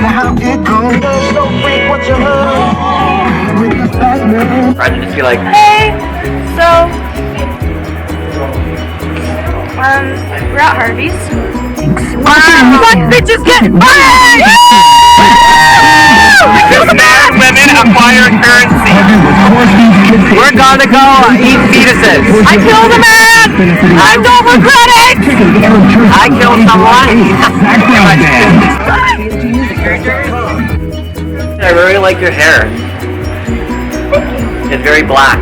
how it goes. So freak what you heard. With the fat man. I'd just be like, Hey, so we're at Harvey's. Wow. What bitches get fired? women acquire currency. We're gonna go eat fetuses. I killed a man. I don't regret it. I killed someone. I really like your hair. It's very black.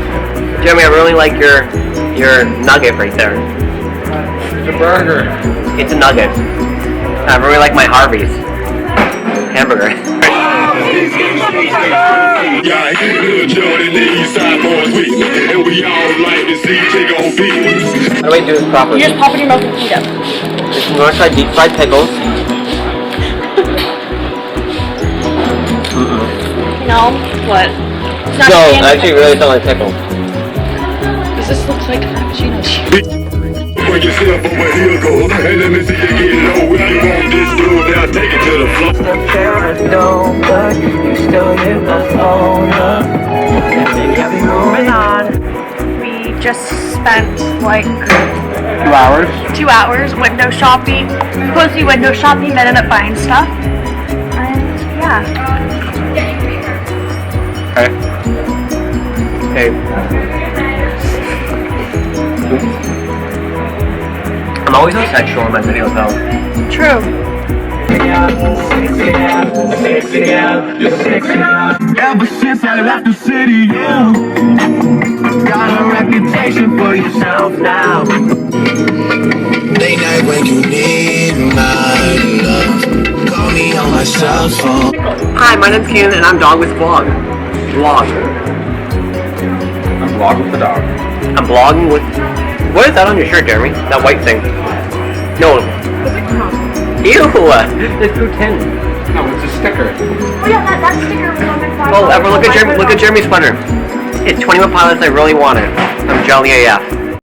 Jeremy, I really like your nugget right there. It's a burger. It's a nugget. I really like my Harvey's hamburger. Yeah, little Jordan, the East Side boys with me, and we all like to see Jig on beat. How do I do this properly? You just pop it in your mouth and eat it. It's Northside deep fried pickles. No, what? It's not No, candy. I actually really don't like pickles. Does this look like frappuccino? Bring yourself over here, go, and let me see you get low. If you want this dude, now take it to the floor. The cameras don't work. You still hit my phone up. And then be moving on. We just spent like 2 hours. 2 hours window shopping. Supposed to be window shopping, then ended up buying stuff. And yeah. Okay. I'm always so sexual in my videos though. True. Ever since I left the city, you got a reputation for yourself now. Late night when you need my love. Call me on my cell phone. Hi, my name's Ken and I'm Dog with Vlog. Vlog. I'm vlogging with the dog. I'm vlogging with... What is that on your shirt, Jeremy? That white thing. No. Ew! It's too tin. No, it's a sticker. Oh yeah, that sticker was on my phone. Oh, look at Jeremy's sweater. It's 21 Pilots, I really want it. I'm jelly AF.